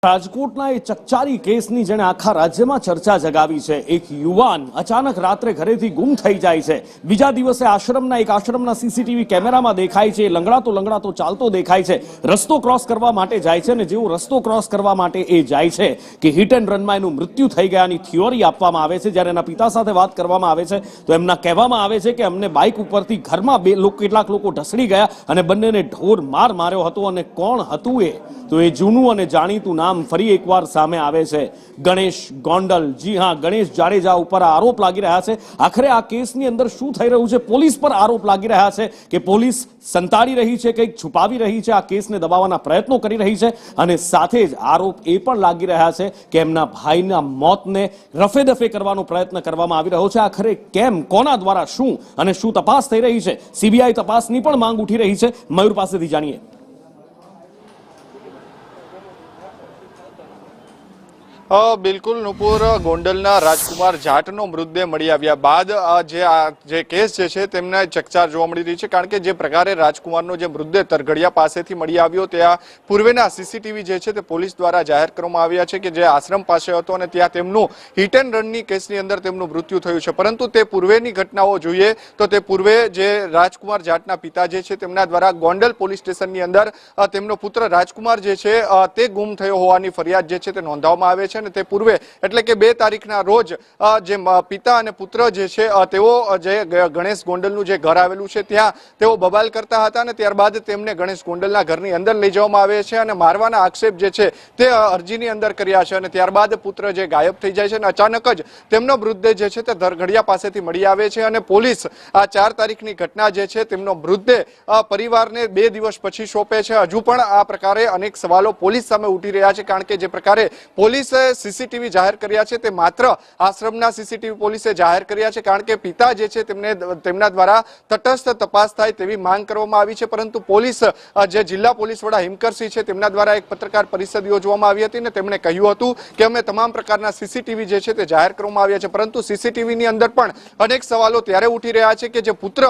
રાજકોટના એ ચકચારી કેસની જેણે આખા રાજ્યમાં ચર્ચા જગાવી છે। એક યુવાન અચાનક રાત્રે ઘરેથી ગુમ થઈ જાય છે। બીજા દિવસે આશ્રમના સીસીટીવી કેમેરામાં દેખાય છે। લંગડાતો ચાલતો દેખાય છે। રસ્તો ક્રોસ કરવા માટે જાય છે અને જેવો રસ્તો ક્રોસ કરવા માટે એ જાય છે કે હિટ એન્ડ રનમાં એનું મૃત્યુ થઈ ગયાની થિયોરી આપવામાં આવે છે। જ્યારે એના પિતા સાથે વાત કરવામાં આવે છે તો એમના કહેવામાં આવે છે કે અમને બાઇક ઉપરથી ઘરમાં કેટલાક લોકો ઢસડી ગયા અને બંનેને ઢોર માર માર્યો હતો અને કોણ હતું એ તો એ જૂનું અને જાણીતું નામ ફરી એકવાર સામે આવે છે। ગણેશ ગોંડલ। જી હા, ગણેશ જાડેજા ઉપર આરોપ લાગી રહ્યા છે। આખરે આ કેસની અંદર શું થઈ રહ્યું છે? પોલીસ પર આરોપ લાગી રહ્યા છે કે પોલીસ સંતાડી રહી છે, કંઈક છુપાવી રહી છે, આ કેસને દબાવવાના પ્રયત્નો કરી રહી છે અને સાથે જ આરોપ એ પણ લાગી રહ્યા છે કે એમના ભાઈના મોતને રફેદફે કરવાનો પ્રયત્ન કરવામાં આવી રહ્યો છે। આખરે કેમ, કોના દ્વારા, શું અને શું તપાસ થઈ રહી છે? સીબીઆઈ તપાસની પણ માંગ ઉઠી રહી છે। મયુર પાસેથી જાણીએ। બિલકુલ નુપુર, ગોંડલના રાજકુમાર જાટનો મૃતદેહ મળી આવ્યા બાદ જે કેસ છે તેમને ચકચાર જોવા મળી રહી છે। કારણ કે જે પ્રકારે રાજકુમારનો જે મૃતદેહ તરઘડિયા પાસેથી મળી આવ્યો, ત્યાં પૂર્વેના સીસીટીવી જે છે તે પોલીસ દ્વારા જાહેર કરવામાં આવ્યા છે કે જે આશ્રમ પાસે હતો અને ત્યાં તેમનું હિટ એન્ડ રનની કેસની અંદર તેમનું મૃત્યુ થયું છે। પરંતુ તે પૂર્વેની ઘટનાઓ જોઈએ તો તે પૂર્વે જે રાજકુમાર જાટના પિતા જે છે તેમના દ્વારા ગોંડલ પોલીસ સ્ટેશનની અંદર તેમનો પુત્ર રાજકુમાર જે છે તે ગુમ થયો હોવાની ફરિયાદ જે છે તે નોંધવામાં આવે છે। તે પૂર્વે એટલે કે 2 તારીખના રોજ જે પિતા અને પુત્ર જે છે તેઓ જે ગણેશ ગોંડલનું જે ઘર આવેલું છે ત્યાં તેઓ બબાલ કરતા હતા અને ત્યારબાદ તેમને ગણેશ ગોંડલના ઘરની અંદર લઈ જવામાં આવે છે અને મારવાના આક્ષેપ જે છે તે અરજીની અંદર કર્યા છે અને ત્યારબાદ પુત્ર જે ગાયબ થઈ જાય છે અને અચાનક જ તેમનો મૃતદેહ જે છે તે ધરઘડિયા પાસેથી મળી આવે છે અને પોલીસ આ 4 તારીખની ઘટના જે છે તેમનો મૃતદેહ પરિવારને 2 દિવસ પછી સોંપે છે। હજુ પણ આ પ્રકારે અનેક સવાલો પોલીસ સામે ઉઠી રહ્યા છે। કારણ કે જે પ્રકારે પોલીસે સીસીટીવી જાહેર કર્યા છે તે માત્ર આશ્રમના સીસીટીવી પોલીસે જાહેર કર્યા છે। કારણ કે પિતા જે છે તેમના દ્વારા તટસ્થ તપાસ થાય તેવી માંગ કરવામાં આવી છે। પરંતુ પોલીસ જે જિલ્લા પોલીસ વડા હિમકરસિંહ છે તેમના દ્વારા એક પત્રકાર પરિષદ યોજવામાં આવી હતી અને તેમણે કહ્યું હતું કે અમે તમામ પ્રકારના સીસીટીવી જે છે તે જાહેર કરવામાં આવ્યા છે। પરંતુ સીસીટીવીની અંદર પણ અનેક સવાલો ત્યારે ઉઠી રહ્યા છે કે જે પુત્ર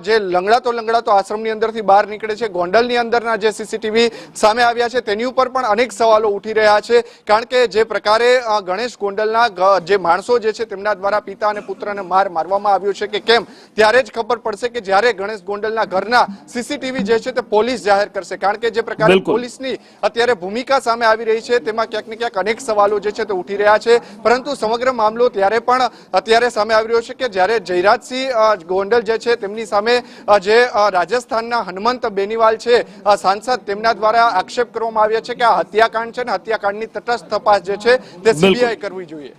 જે લંગડાતો આશ્રમની અંદરથી બહાર નીકળે છે, ગોંડલની અંદરના જે સીસીટીવી સામે આવ્યા છે તેની ઉપર પણ અનેક સવાલો ઉઠી રહ્યા છે। કારણ કે જે પ્રકારે ગણેશ ગોંડલના જે માણસો જે છે તેમના દ્વારા પિતા અને પુત્રને મારવામાં આવ્યો છે કે કેમ, ત્યારે જ ખબર પડશે કે જ્યારે ગણેશ ગોંડલના ઘરના સીસીટીવી જે છે તે પોલીસ જાહેર કરશે। કારણ કે જે પ્રકારે પોલીસની અત્યારે ભૂમિકા સામે આવી રહી છે તેમાં ક્યાંક ને ક્યાંક અનેક સવાલો જે છે તે ઉઠી રહ્યા છે। પરંતુ સમગ્ર મામલો ત્યારે પણ અત્યારે સામે આવી રહ્યો છે કે જ્યારે જયરાજસિંહ ગોંડલ જે છે તેમની સામે જે રાજસ્થાનના હનુમંત બેનીવાલ છે સાંસદ, તેમના દ્વારા આક્ષેપ કરવામાં આવ્યા છે કે આ હત્યાકાંડ છે ને હત્યાકાંડની તટસ્થ તપાસ જે છે તે સીબીઆઈ કરવી જોઈએ।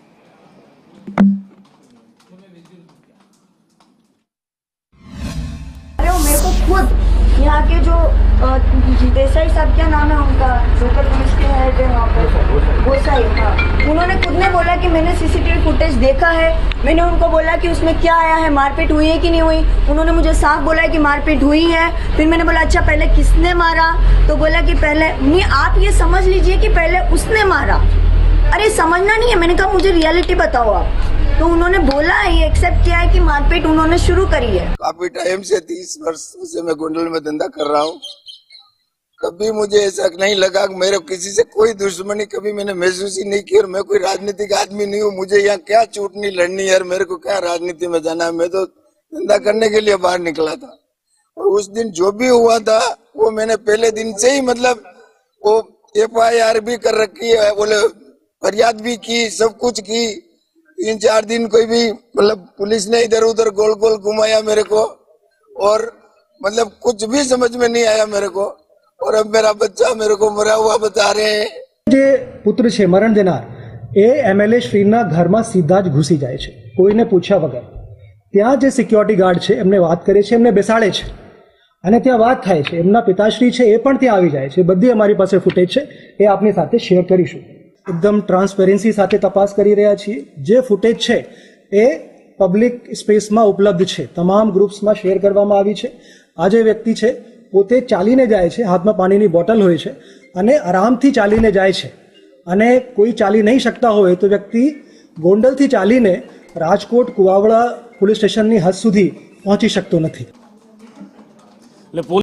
मेरे को खुद यहाँ के जो देसाई साहब, क्या नाम है उनका, लोकल पुलिस के हेड है वहाँ पर, गोसाई, हाँ, उन्होंने खुद ने बोला कि मैंने सीसीटीवी फुटेज देखा है। मैंने उनको बोला कि उसमें क्या आया है, मारपीट हुई है कि नहीं हुई। उन्होंने मुझे साफ बोला है कि मारपीट हुई है। फिर मैंने बोला अच्छा पहले किसने मारा, तो बोला कि पहले नहीं, आप ये समझ लीजिए कि पहले उसने मारा। अरे समझना नहीं है। मैंने कहा मुझे रियलिटी बताओ आप। तो उन्होंने बोला, ये एक्सेप्ट किया है कि मारपीट उन्होंने शुरू करी है। काफी टाइम से 30 वर्षों से मैं गोंडल में धंधा कर रहा हूँ। कभी मुझे ऐसा नहीं लगा कि मेरे किसी से कोई दुश्मनी कभी मैंने महसूस ही नहीं की। और मैं कोई राजनीतिक आदमी नहीं हूँ। मुझे यहाँ क्या चूटनी लड़नी है, मेरे को क्या राजनीति में जाना है। मैं तो धंधा करने के लिए बाहर निकला था। और उस दिन जो भी हुआ था वो मैंने पहले दिन से ही मतलब वो FIR भी कर रखी है, बोले फरियाद भी की, सब कुछ की। 3-4 दिन कोई भी मतलब पुलिस ने इधर उधर गोल गोल घुमाया मेरे को और मतलब कुछ भी समझ में नहीं आया मेरे को। और अब मेरा बच्चा मेरे को मरा हुआ बता रहे हैं। જે પુત્ર છે મરણ દેનાર, એ MLA શ્રીના ઘરમાં સીધા જ ઘૂસી જાય છે કોઈને પૂછ્યા વગર। ત્યાં જે સિક્યોરિટી ગાર્ડ છે એમને વાત કરે છે, એમને બેસાડે છે અને ત્યાં વાત થાય છે। એમના પિતાશ્રી છે એ પણ ત્યાં આવી જાય છે। બધી અમારી પાસે ફૂટેજ છે, એ આપની સાથે શેર કરીશું। એકદમ ટ્રાન્સપેરન્સી સાથે તપાસ કરી રહ્યા છીએ। જે ફૂટેજ છે એ પબ્લિક સ્પેસમાં ઉપલબ્ધ છે, તમામ ગ્રુપ્સમાં શેર કરવામાં આવી છે। આ જે વ્યક્તિ છે પોતે ચાલીને જાય છે, હાથમાં પાણીની બોટલ હોય છે અને આરામથી ચાલીને જાય છે। અને કોઈ ચાલી નહીં શકતા હોય તો વ્યક્તિ ગોંડલથી ચાલીને રાજકોટ કુવાવડા પોલીસ સ્ટેશનની હદ સુધી પહોંચી શકતો નથી।